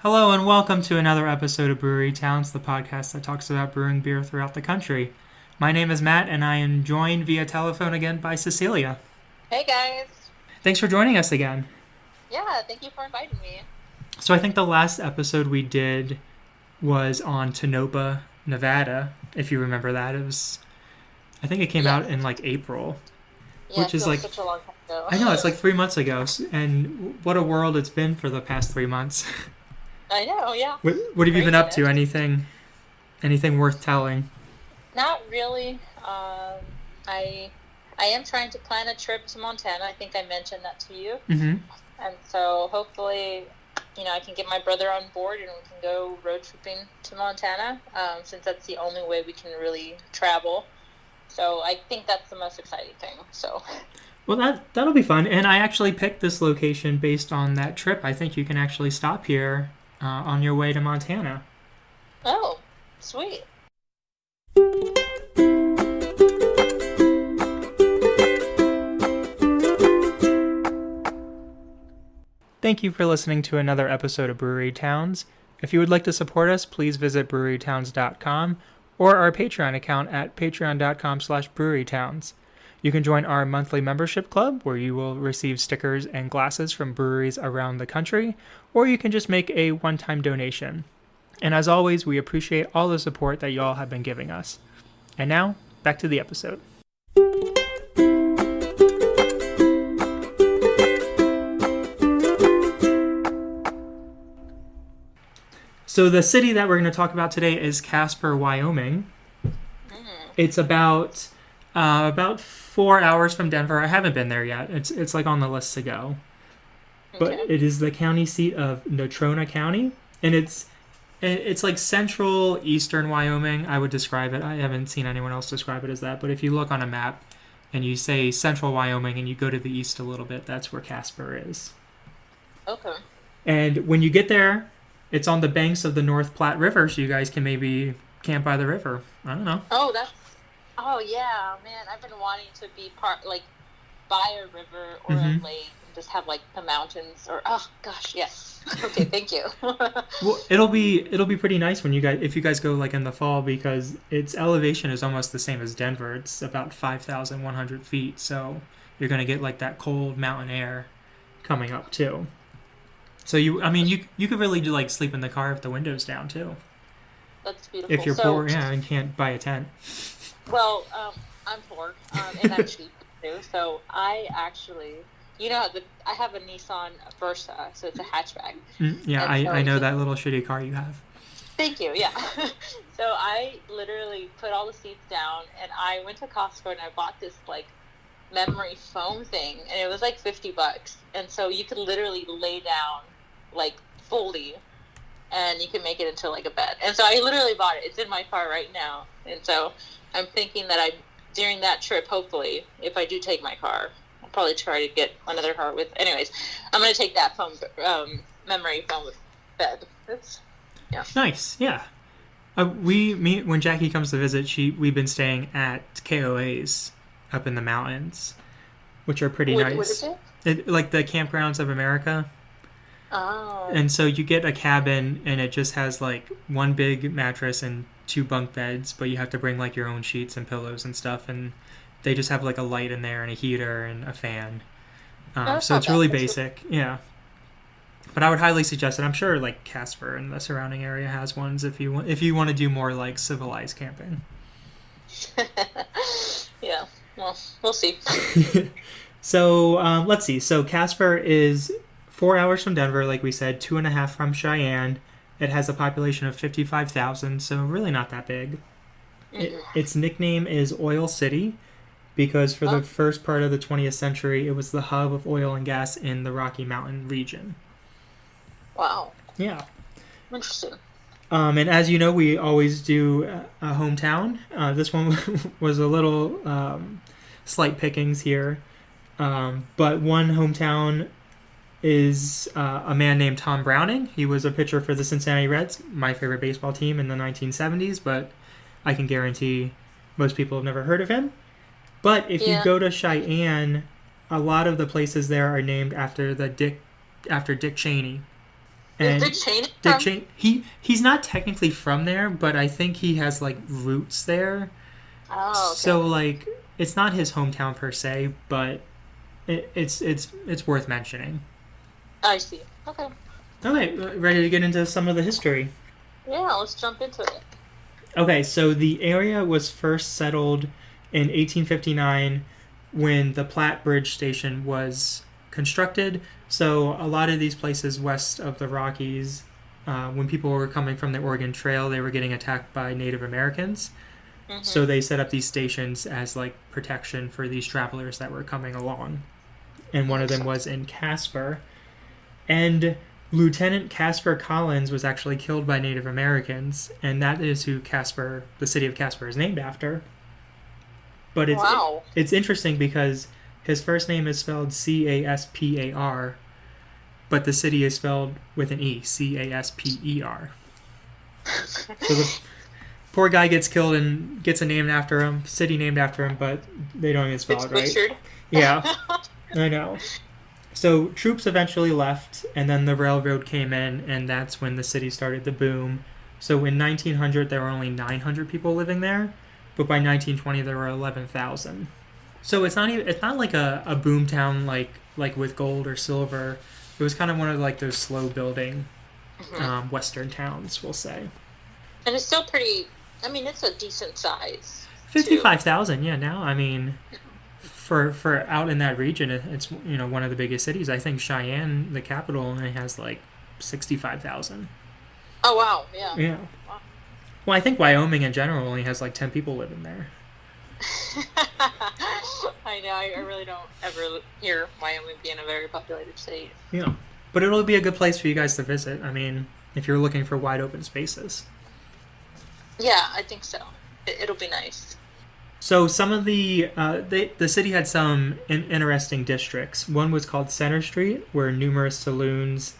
Hello and welcome to another episode of Brewery Towns, the podcast that talks about brewing beer throughout the country. My name is Matt and I am joined via telephone again by Cecilia. Hey guys. Thanks for joining us again. Yeah, thank you for inviting me. So I think the last episode we did was on Tonopah, Nevada, if you remember that. I think it came Yeah. out in like April, Yeah, it which is feels like, such a long time ago. I know, it's like 3 months ago, and what a world it's been for the past 3 months. I know, yeah. What have you been up to? Craziness. Anything worth telling? Not really. I am trying to plan a trip to Montana. I think I mentioned that to you. Mm-hmm. And so hopefully, I can get my brother on board and we can go road tripping to Montana, since that's the only way we can really travel. So I think that's the most exciting thing. So, Well, that'll be fun. And I actually picked this location based on that trip. I think you can actually stop here on your way to Montana. oh, sweet. Thank you for listening to another episode of Brewery Towns. If you would like to support us, please visit brewerytowns.com or our Patreon account at patreon.com/brewerytowns. You can join our monthly membership club where you will receive stickers and glasses from breweries around the country, or you can just make a one-time donation. And as always, we appreciate all the support that y'all have been giving us. And now, back to the episode. So the city that we're going to talk about today is Casper, Wyoming. It's about 4 hours from Denver. I haven't been there yet. It's like on the list to go. But Okay. it is the county seat of Natrona County, and it's like central eastern Wyoming. I would describe it. I haven't seen anyone else describe it as that. But if you look on a map and you say central Wyoming and you go to the east a little bit, that's where Casper is. Okay. And when you get there, it's on the banks of the North Platte River, so you guys can maybe camp by the river. I don't know. Oh yeah, man, I've been wanting to be like by a river or a Mhm. lake and just have like the mountains oh gosh, yes. Okay, thank you. Well, it'll be pretty nice when if you guys go like in the fall, because its elevation is almost the same as Denver. It's about 5,100 feet, so you're gonna get like that cold mountain air coming up too. So you could really do like sleep in the car if the window's down too. That's beautiful. If you're So, poor, yeah, and can't buy a tent. well, I'm poor, and I'm cheap too. So I actually, I have a Nissan Versa, so it's a hatchback. Yeah, And so I know that little shitty car you have. thank you. Yeah. So I literally put all the seats down, and I went to Costco and I bought this like memory foam thing, and it was like $50, and so you could literally lay down like fully, and you can make it into like a bed. And so I literally bought it. It's in my car right now, and so I'm thinking that during that trip, hopefully, if I do take my car, I'll probably try to get another car with. Anyways, I'm gonna take that foam memory foam bed. Yeah. Nice, yeah. When Jackie comes to visit, we've been staying at KOAs up in the mountains, which are pretty What is nice. it? Like the Campgrounds of America. Oh. And so you get a cabin, and it just has like one big mattress and two bunk beds, but you have to bring like your own sheets and pillows and stuff, and they just have like a light in there and a heater and a fan. That's So not it's bad. really That's basic, yeah. But I would highly suggest it. I'm sure like Casper and the surrounding area has ones if you want to do more like civilized camping. Yeah. Well, we'll see. So let's see. So Casper is 4 hours from Denver, like we said, 2.5 from Cheyenne. It has a population of 55,000, so really not that big. Its nickname is Oil City because for the first part of the 20th century, it was the hub of oil and gas in the Rocky Mountain region. Wow. Yeah. Interesting. And as you know, we always do a hometown. This one was a little slight pickings here. But one hometown is a man named Tom Browning. He was a pitcher for the Cincinnati Reds, my favorite baseball team in the 1970s, but I can guarantee most people have never heard of him. But if you go to Cheyenne, a lot of the places there are named after Dick Cheney. Is And Dick Cheney Dick from? Cheney, he's not technically from there, but I think he has like roots there. Oh, So okay. like it's not his hometown per se, but it's worth mentioning. I see. Okay. Okay, ready to get into some of the history. Yeah, let's jump into it. Okay, so the area was first settled in 1859 when the Platte Bridge Station was constructed. So a lot of these places west of the Rockies, when people were coming from the Oregon Trail, they were getting attacked by Native Americans. So Mm-hmm. they set up these stations as like protection for these travelers that were coming along. And one of Makes them sense. was in Casper. And Lieutenant Casper Collins was actually killed by Native Americans, and that is who Casper, the city of Casper, is named after. But Wow. it's interesting because his first name is spelled Caspar, but the city is spelled with an E, Casper. So the poor guy gets killed and gets a name after him, city named after him, but they don't even spell It's it right. butchered. Yeah, I know. So troops eventually left, and then the railroad came in, and that's when the city started to boom. So in 1900, there were only 900 people living there, but by 1920, there were 11,000. So it's not like a boom town like with gold or silver. It was kind of one of like those slow building Hmm. western towns, we'll say. And it's still pretty. I mean, it's a decent size too. 55,000, yeah. Now, I mean, for out in that region, it's one of the biggest cities. I think Cheyenne, the capital, only has like 65,000. Oh wow, yeah. Yeah. Wow. Well, I think Wyoming in general only has like 10 people living there. I know. I really don't ever hear Wyoming being a very populated state. Yeah. But it'll be a good place for you guys to visit. I mean, if you're looking for wide open spaces. Yeah, I think so. It'll be nice. So some of the city had some interesting districts. One was called Center Street, where numerous saloons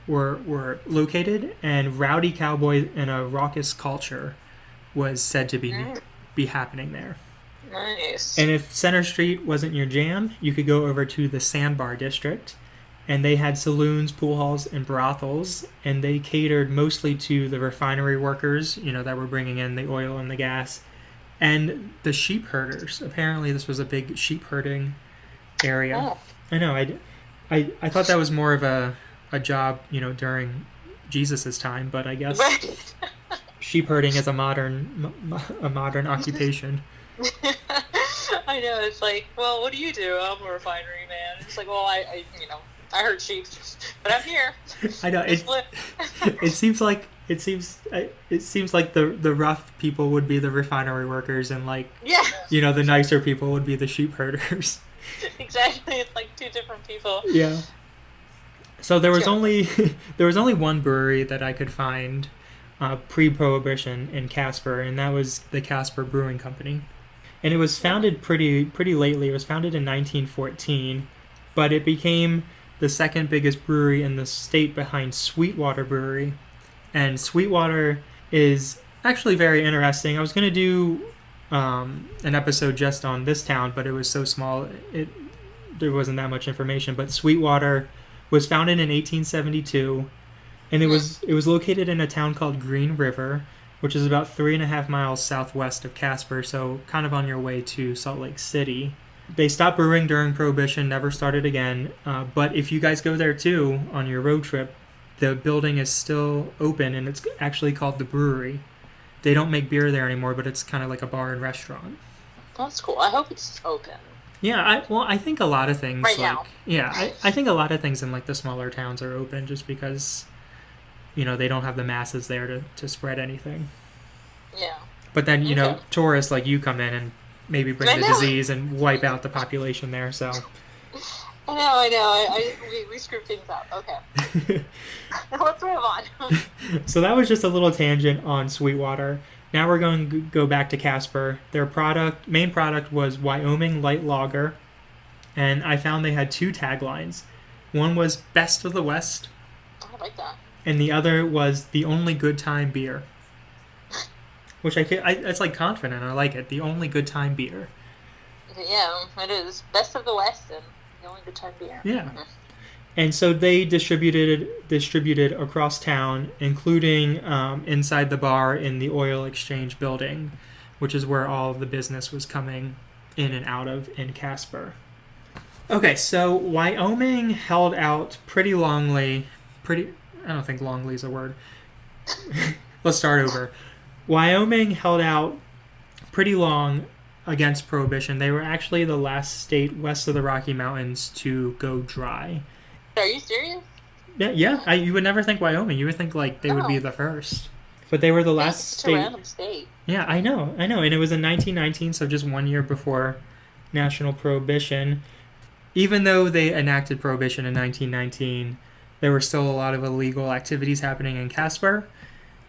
were located, and rowdy cowboys and a raucous culture was said to Mm, be happening there. nice. And if Center Street wasn't your jam, you could go over to the Sandbar District, and they had saloons, pool halls, and brothels, and they catered mostly to the refinery workers, that were bringing in the oil and the gas, and the sheep herders. Apparently, this was a big sheep herding area. Oh, I know. I thought that was more of a job, during Jesus's time, but I guess right. sheep herding is a modern occupation. I know. It's like, well, what do you do? I'm a refinery man. It's like, well, I heard sheep, but I'm here. I know Just flip. it seems like the rough people would be the refinery workers, and like Yeah, the nicer people would be the sheep herders. exactly. It's like two different people. Yeah. So there was Sure. only there was only one brewery that I could find pre-prohibition in Casper, and that was the Casper Brewing Company. And it was founded pretty lately. It was founded in 1914, but it became the second biggest brewery in the state behind Sweetwater Brewery. And Sweetwater is actually very interesting. I was going to do an episode just on this town, but it was so small there wasn't that much information. But Sweetwater was founded in 1872, and it was located in a town called Green River, which is about 3.5 miles southwest of Casper, so kind of on your way to Salt Lake City. They stopped brewing during Prohibition, never started again. But if you guys go there too on your road trip, the building is still open, and it's actually called the Brewery. They don't make beer there anymore, but it's kind of like a bar and restaurant. That's cool. I hope it's open Yeah, I think a lot of things right like now. I think a lot of things in like the smaller towns are open just because they don't have the masses there to spread anything. Yeah. But then Okay. tourists like you come in and maybe bring I the know. disease and wipe out the population there. So I know. We screwed things up. Okay. Let's move on. so that was just a little tangent on Sweetwater. Now we're going to go back to Casper. Their main product was Wyoming Light Lager, and I found they had two taglines. One was Best of the West, I like that. and the other was The Only Good Time Beer, which it's like confident. I like it. The Only Good Time Beer. Yeah, it is. Best of the West and the only good time beer. Yeah. Mhm. And so they distributed across town, including inside the bar in the oil exchange building, which is where all of the business was coming in and out of in Casper. Okay, so Wyoming held out pretty longly. I don't think longly is a word. Let's start over. Wyoming held out pretty long against Prohibition. They were actually the last state west of the Rocky Mountains to go dry. Are you serious? Yeah. You would never think Wyoming. You would think like they would be the first, but they were the last It's state. a random state. Yeah, I know, and it was in 1919, so just 1 year before national prohibition. Even though they enacted Prohibition in 1919, there were still a lot of illegal activities happening in Casper,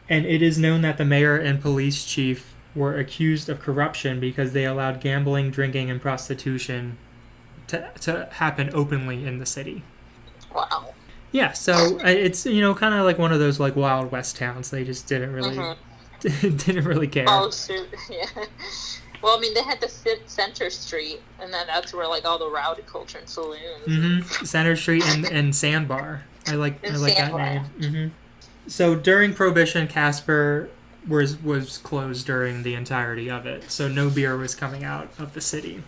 and it is known that the mayor and police chief were accused of corruption because they allowed gambling, drinking, and prostitution to happen openly in the city. Wow. Yeah, so it's kind of like one of those like Wild West towns. They just didn't really didn't really care. Oh shoot, yeah. Well, I mean, they had the Center Street, and then that's where like all the rowdy culture and saloons. Center Street and Sandbar. I like that Sandbar. name. So during Prohibition, Casper was closed during the entirety of it, so no beer was coming out of the city.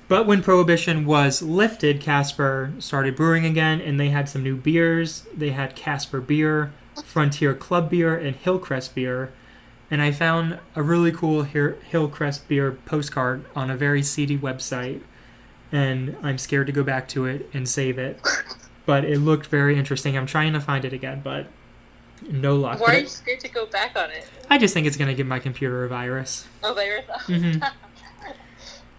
But when Prohibition was lifted, Casper started brewing again, and they had some new beers. They had Casper beer, Frontier Club beer, and Hillcrest beer. And I found a really cool Hillcrest beer postcard on a very seedy website, and I'm scared to go back to it and save it. But it looked very interesting. I'm trying to find it again, but no luck. Why are you scared to go back on it? I just think it's going to give my computer a virus. Oh, virus?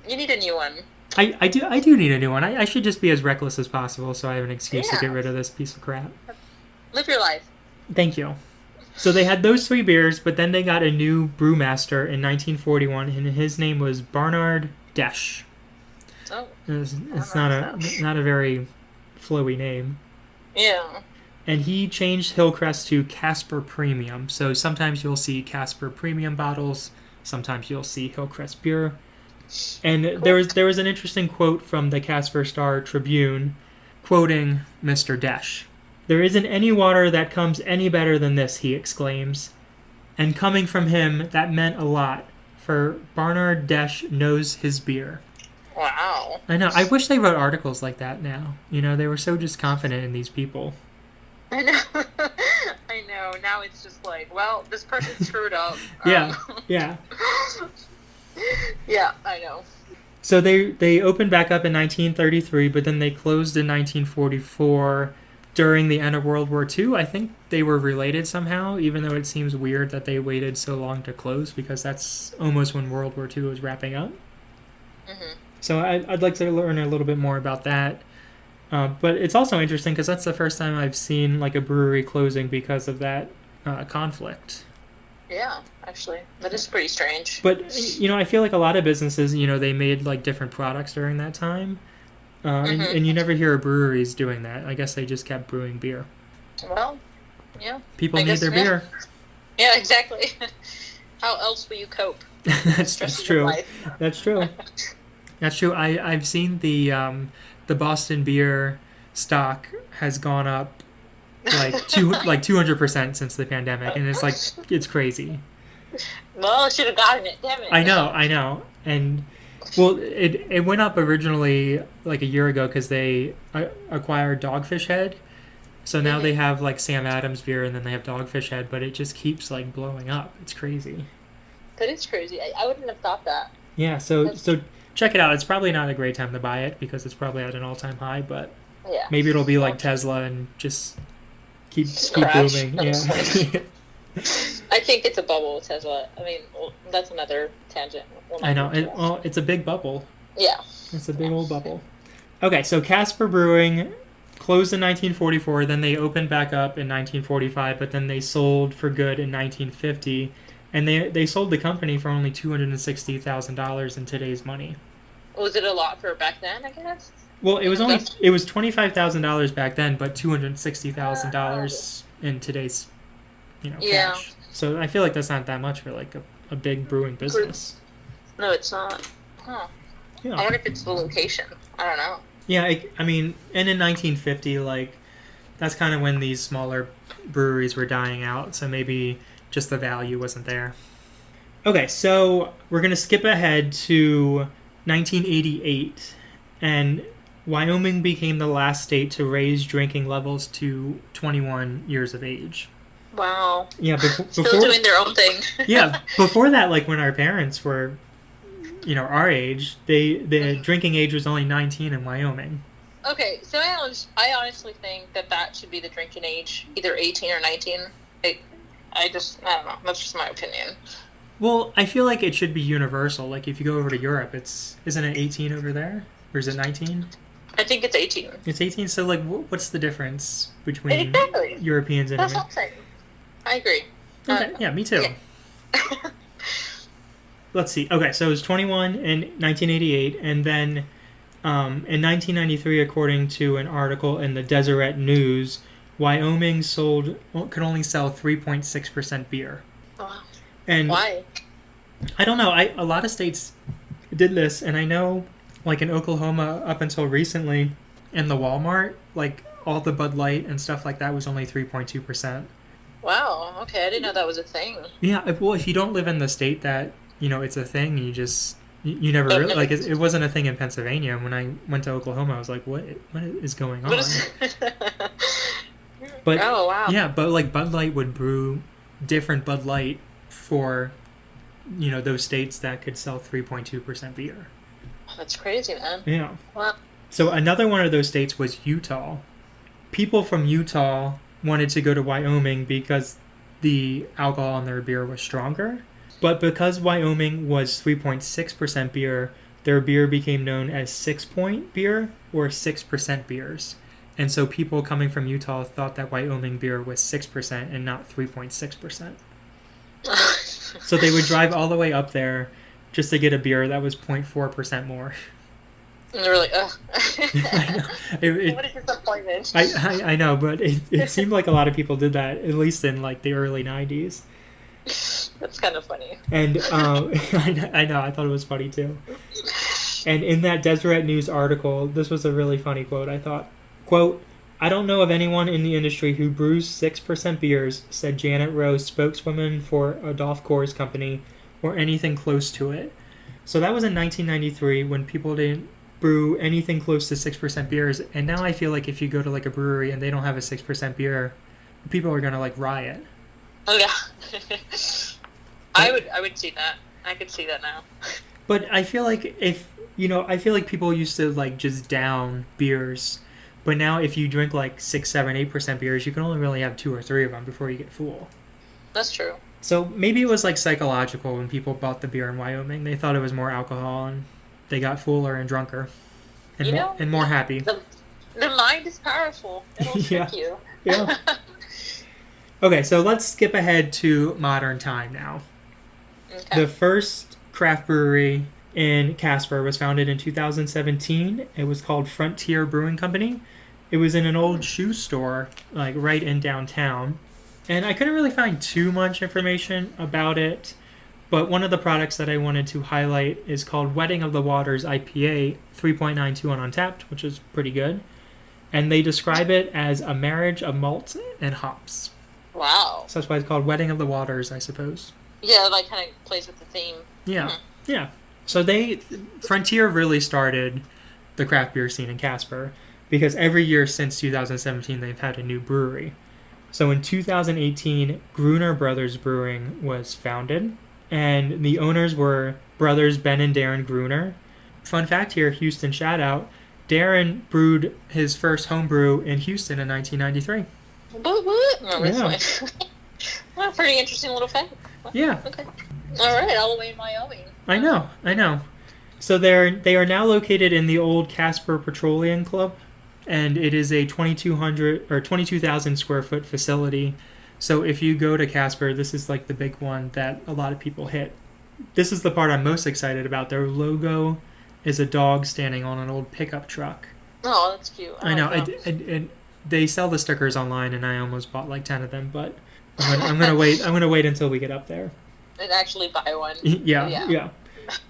You need a new one. I do need a new one. I should just be as reckless as possible so I have an excuse to get rid of this piece of crap. Live your life. Thank you. So they had those 3 beers, but then they got a new brewmaster in 1941, and his name was Barnard Desch. Oh. It's not a very flowy name. Yeah. And he changed Hillcrest to Casper Premium. So sometimes you'll see Casper Premium bottles, sometimes you'll see Hillcrest beer. And cool. there was an interesting quote from the Casper Star Tribune, quoting Mr. Desch. "There isn't any water that comes any better than this," he exclaims. And coming from him, that meant a lot, for Barnard Desch knows his beer. Wow. I know. I wish they wrote articles like that now. They were so just confident in these people. I know. I know. Now it's just like, well, this person screwed up. Yeah. Yeah, I know. So they opened back up in 1933, but then they closed in 1944 during the end of World War II. I think they were related somehow, even though it seems weird that they waited so long to close, because that's almost when World War II was wrapping up. So I'd like to learn a little bit more about that. But it's also interesting because that's the first time I've seen like a brewery closing because of that conflict. Yeah, actually. That is pretty strange. But, I feel like a lot of businesses, they made like different products during that time. And you never hear of breweries doing that. I guess they just kept brewing beer. Well, yeah. People need their beer. Yeah, exactly. How else will you cope? That's true. That's true. That's true. I've seen the Boston beer stock has gone up like 200% since the pandemic, and it's crazy. Well, I should have gotten it. Damn it. I know. And well, it went up originally like a year ago because they acquired Dogfish Head. So now they have like Sam Adams beer, and then they have Dogfish Head, but it just keeps like blowing up. It's crazy. That is crazy. I wouldn't have thought that. Yeah, so check it out. It's probably not a great time to buy it because it's probably at an all-time high, but maybe it'll be like Tesla and just keep booming. Yeah. I think it's a bubble with Tesla. I mean, that's another tangent. I know. It's a big bubble. Yeah. It's a big old bubble. Okay, so Casper Brewing closed in 1944, then they opened back up in 1945, but then they sold for good in 1950. And they sold the company for only $260,000 in today's money. Was it a lot for back then, I guess? Well, it was $25,000 back then, but $260,000 in today's, cash. So I feel like that's not that much for like a big brewing business. No, it's not. Huh. Yeah. I wonder if it's the location. I don't know. Yeah, I mean, and in 1950, like, that's kind of when these smaller breweries were dying out, so maybe just the value wasn't there. Okay, so we're going to skip ahead to 1988, and Wyoming became the last state to raise drinking levels to 21 years of age. Wow. Yeah, Still doing their own thing. Yeah, before that, like when our parents were, our age, the drinking age was only 19 in Wyoming. Okay, so I honestly think that should be the drinking age, either 18 or 19. I don't know. That's just my opinion. Well, I feel like it should be universal. Like if you go over to Europe, isn't it 18 over there, or is it 19? I think it's 18. It's 18. So like, what's the difference between exactly. Europeans and? That's what I'm saying. I agree. Okay. Yeah, me too. Yeah. Let's see. Okay, so it was 21 in 1988, and then in 1993, according to an article in the Deseret News, Wyoming could only sell 3.6% beer. Oh. And why? I don't know. A lot of states did this, and I know, like in Oklahoma, up until recently, in the Walmart, like all the Bud Light and stuff like that was only 3.2%. Wow. Okay, I didn't know that was a thing. Yeah. Well, if you don't live in the state that it's a thing, you never really like it wasn't a thing in Pennsylvania. When I went to Oklahoma, I was like, what is going on? But oh wow. Yeah, but like Bud Light would brew different Bud Light for those states that could sell 3.2% beer. That's crazy, man. Yeah. Wow. So another one of those states was Utah. People from Utah wanted to go to Wyoming because the alcohol in their beer was stronger. But because Wyoming was 3.6% beer, their beer became known as 6-point beer or 6% beers. And so people coming from Utah thought that Wyoming beer was 6% and not 3.6%. So they would drive all the way up there just to get a beer that was 0.4% more. And they're like, ugh. What a disappointment. I know, but it seemed like a lot of people did that, at least in like the early 90s. That's kind of funny. And I know, I thought it was funny too. And in that Deseret News article, this was a really funny quote, I thought. Quote, "I don't know of anyone in the industry who brews 6% beers," said Janet Rose, spokeswoman for Adolph Coors Company, "or anything close to it." So that was in 1993 when people didn't brew anything close to 6% beers. And now I feel like if you go to like a brewery and they don't have a 6% beer, people are going to like riot. Oh yeah. I would see that. I could see that now. But I feel like I feel like people used to like just down beers. But now if you drink like 6, 7, 8% beers, you can only really have 2 or 3 of them before you get full. That's true. So maybe it was like psychological when people bought the beer in Wyoming. They thought it was more alcohol and they got fuller and drunker and more happy. The mind is powerful. It'll trick you. Yeah. Okay, so let's skip ahead to modern time now. Okay. The first craft brewery in Casper was founded in 2017. It was called Frontier Brewing Company. It was in an old shoe store, like right in downtown. And I couldn't really find too much information about it, but one of the products that I wanted to highlight is called Wedding of the Waters IPA 3.92 on Untapped, which is pretty good. And they describe it as a marriage of malt and hops. Wow. So that's why it's called Wedding of the Waters, I suppose. Yeah, like kind of plays with the theme. Yeah, yeah. So Frontier really started the craft beer scene in Casper because every year since 2017 they've had a new brewery. So in 2018, Gruner Brothers Brewing was founded, and the owners were brothers Ben and Darren Gruner. Fun fact here, Houston shout out, Darren brewed his first home brew in Houston in 1993. Yeah. Well, pretty interesting little fact. Yeah. Okay. All right, all the way in Wyoming. I know. So they are now located in the old Casper Petroleum Club, and it is a 22,000 square foot facility. So if you go to Casper, this is like the big one that a lot of people hit. This is the part I'm most excited about. Their logo is a dog standing on an old pickup truck. Oh, that's cute. I know. They sell the stickers online, and I almost bought like 10 of them, but I'm gonna wait. I'm gonna wait until we get up there. And actually buy one. Yeah.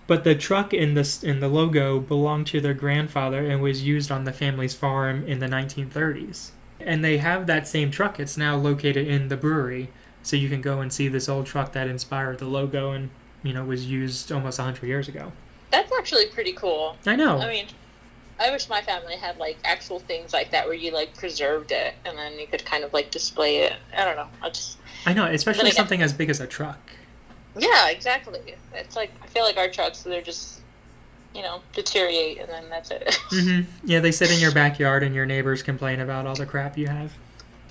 But the truck in the logo belonged to their grandfather and was used on the family's farm in the 1930s. And they have that same truck. It's now located in the brewery, so you can go and see this old truck that inspired the logo and was used almost 100 years ago. That's actually pretty cool. I know. I mean, I wish my family had like actual things like that where you like preserved it and then you could kind of like display it. I don't know. I know, especially something as big as a truck. Yeah, exactly. It's like I feel like our trucks, they're just deteriorate and then that's it. Mm-hmm. Yeah, they sit in your backyard and your neighbors complain about all the crap you have.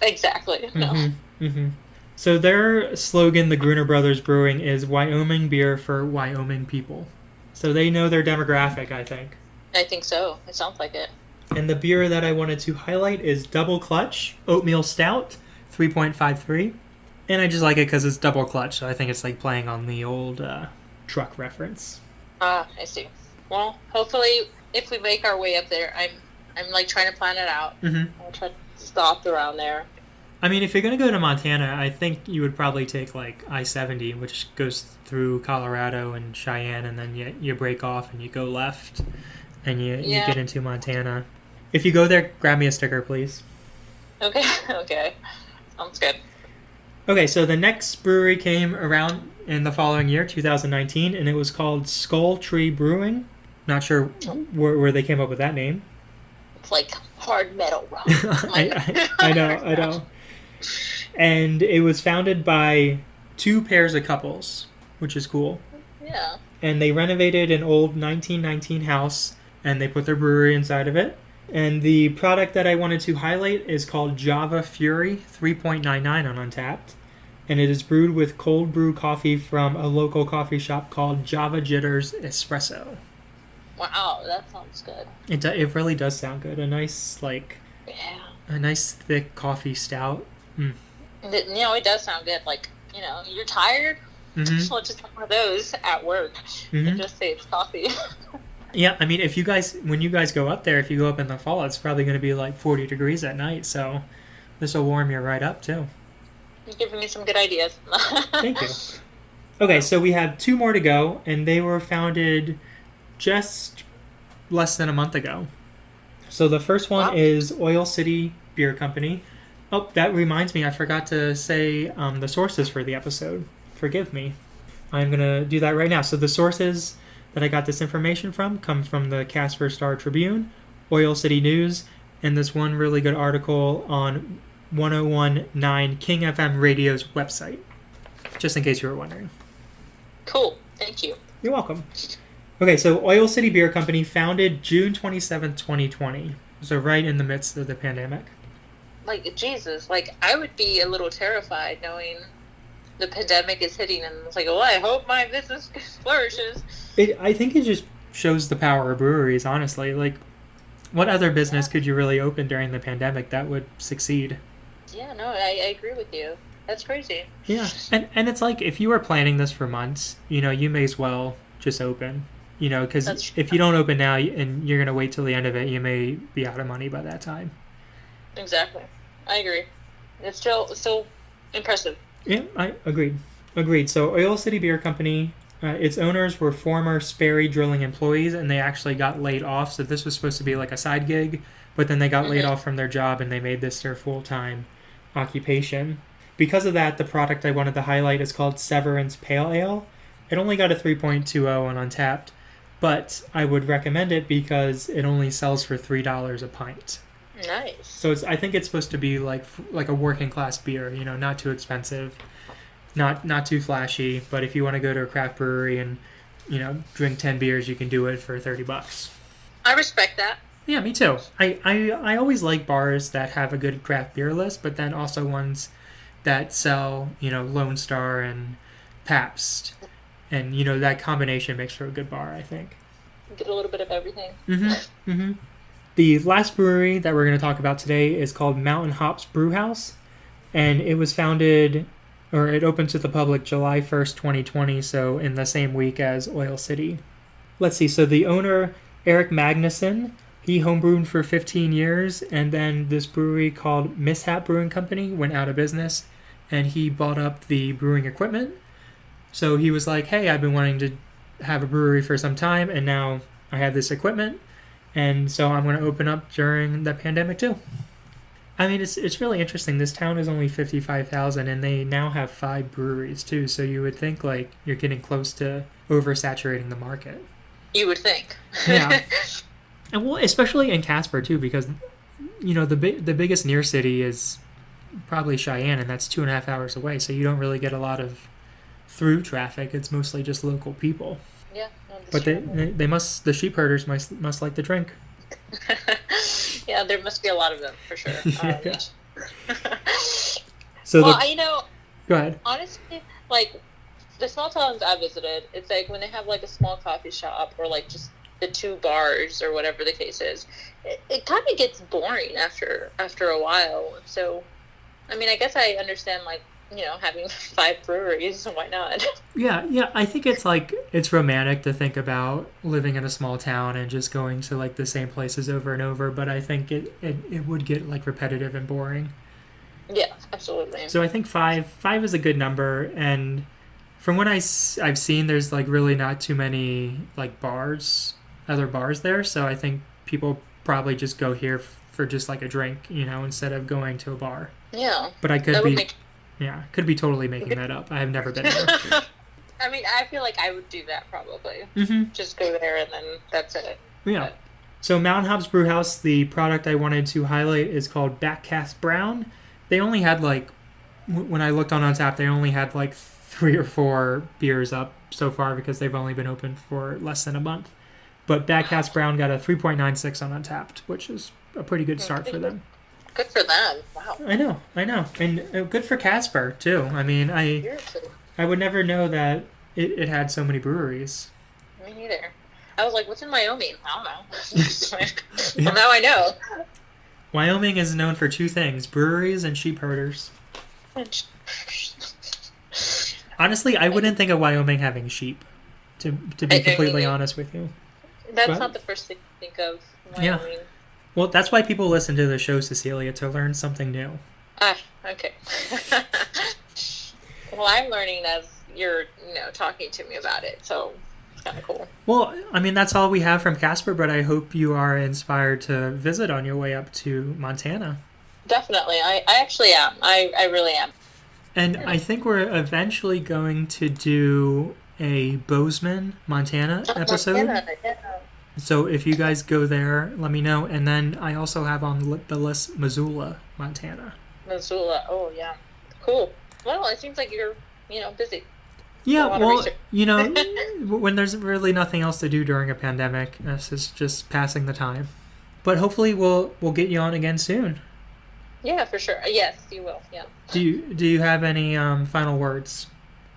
Exactly. No. Mm-hmm. Mm-hmm. So their slogan, the Gruner Brothers Brewing, is Wyoming beer for Wyoming people. So they know their demographic, I think. I think so. It sounds like it. And the beer that I wanted to highlight is Double Clutch Oatmeal Stout, 3.53. And I just like it because it's double clutch, so I think it's like playing on the old truck reference. Ah, I see. Well, hopefully, if we make our way up there, I'm like trying to plan it out. Mm-hmm. I'll try to stop around there. I mean, if you're going to go to Montana, I think you would probably take like I-70, which goes through Colorado and Cheyenne, and then you break off and you go left, and you get into Montana. If you go there, grab me a sticker, please. Okay, okay. Sounds good. Okay, so the next brewery came around in the following year, 2019, and it was called Skull Tree Brewing. Not sure where they came up with that name. It's like hard metal rock. I know. And it was founded by two pairs of couples, which is cool. Yeah. And they renovated an old 1919 house, and they put their brewery inside of it. And the product that I wanted to highlight is called Java Fury 3.99 on Untapped. And it is brewed with cold brew coffee from a local coffee shop called Java Jitters Espresso. Wow, that sounds good. It really does sound good. A nice, a nice thick coffee stout. Mm. It does sound good. Like, you're tired? Mm-hmm. Just one of those at work. Mm-hmm. And just say it's coffee. Yeah, I mean, when you guys go up there, if you go up in the fall, it's probably going to be like 40 degrees at night, so this will warm you right up, too. You're giving me some good ideas. Thank you. Okay, so we have two more to go, and they were founded just less than a month ago. So the first one is Oil City Beer Company. Oh, that reminds me, I forgot to say the sources for the episode. Forgive me. I'm going to do that right now. So the sources that I got this information from come from the Casper Star-Tribune, Oil City News, and this one really good article on 101.9 King FM Radio's website, just in case you were wondering. Cool. Thank you. You're welcome. Okay, so Oil City Beer Company founded June 27th, 2020, so right in the midst of the pandemic. Like, Jesus, I would be a little terrified knowing the pandemic is hitting, and it's like, well, I hope my business flourishes. I think it just shows the power of breweries, honestly. Like, what other business could you really open during the pandemic that would succeed? Yeah, no, I agree with you. That's crazy. Yeah, and it's like, if you were planning this for months, you may as well just open. Because if you don't open now and you're going to wait till the end of it, you may be out of money by that time. Exactly. I agree. It's still impressive. Yeah, I agreed. So Oil City Beer Company, its owners were former Sperry Drilling employees, and they actually got laid off. So this was supposed to be like a side gig, but then they got laid off from their job, and they made this their full-time occupation. Because of that, the product I wanted to highlight is called Severance Pale Ale. It only got a 3.20 on Untapped, but I would recommend it because it only sells for $3 a pint. Nice. So I think it's supposed to be like a working class beer, not too expensive, not too flashy. But if you want to go to a craft brewery and drink 10 beers, you can do it for $30. I respect that. Yeah, me too. I always like bars that have a good craft beer list, but then also ones that sell Lone Star and Pabst, and that combination makes for a good bar, I think. Get a little bit of everything. Mm-hmm. Mm-hmm. The last brewery that we're going to talk about today is called Mountain Hops Brewhouse, and it was founded, or it opened to the public July 1st, 2020, so in the same week as Oil City. Let's see, so the owner, Eric Magnuson, he homebrewed for 15 years, and then this brewery called Mishap Brewing Company went out of business, and he bought up the brewing equipment. So he was like, hey, I've been wanting to have a brewery for some time, and now I have this equipment, and so I'm going to open up during the pandemic too. I mean, it's really interesting. This town is only 55,000, and they now have 5 breweries too. So you would think like you're getting close to oversaturating the market. You would think. Yeah, and well, especially in Casper too, because the biggest near city is probably Cheyenne, and that's 2.5 hours away. So you don't really get a lot of through traffic. It's mostly just local people. Yeah, no, but they must, the sheep herders must like to drink. Yeah, there must be a lot of them for sure. Yeah. So go ahead. Honestly, like the small towns I visited, it's like when they have like a small coffee shop or like just the 2 bars or whatever the case is, it kind of gets boring after a while. So, I mean, I guess I understand like having 5 breweries. Why not? Yeah. I think it's romantic to think about living in a small town and just going to like the same places over and over. But I think it would get like repetitive and boring. Yeah, absolutely. So I think 5 is a good number. And from what I've seen, there's like really not too many like other bars there. So I think people probably just go here for just like a drink, instead of going to a bar. Yeah. But I could be totally making that up. I have never been there. I mean, I feel like I would do that probably. Mm-hmm. Just go there and then that's it. Yeah. So Mountain Hops Brewhouse, the product I wanted to highlight is called Backcast Brown. They only had when I looked on Untappd, they only had 3 or 4 beers up so far because they've only been open for less than a month. But Backcast Brown got a 3.96 on Untappd, which is a pretty good start for them. Good for them. Wow. I know. And good for Casper, too. I mean, I would never know that it had so many breweries. Me neither. I was like, what's in Wyoming? I don't know. Well, now I know. Wyoming is known for 2 things, breweries and sheep herders. Honestly, I wouldn't think of Wyoming having sheep, to be completely honest with you. That's not the first thing to think of. Wyoming. Yeah. Well, that's why people listen to the show, Cecilia, to learn something new. Okay. Well, I'm learning as you're, talking to me about it, so it's kind of cool. Well, I mean, that's all we have from Casper, but I hope you are inspired to visit on your way up to Montana. Definitely. I actually am. I really am. And I think we're eventually going to do a Bozeman, Montana episode. Montana, yeah. So if you guys go there, let me know. And then I also have on the list Missoula, Montana. Missoula. Oh, yeah. Cool. Well, it seems like you're, busy. Yeah, well, when there's really nothing else to do during a pandemic, this is just passing the time. But hopefully we'll get you on again soon. Yeah, for sure. Yes, you will. Yeah. Do you have any final words?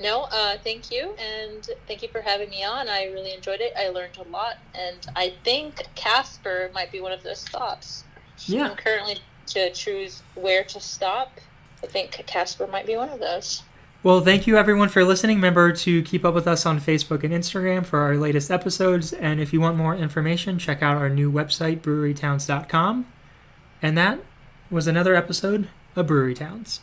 No, thank you, and thank you for having me on. I really enjoyed it. I learned a lot, and I think Casper might be one of those stops. Yeah. I'm currently to choose where to stop. I think Casper might be one of those. Well, thank you everyone for listening. Remember to keep up with us on Facebook and Instagram for our latest episodes, and if you want more information, check out our new website, brewerytowns.com. And that was another episode of Brewery Towns.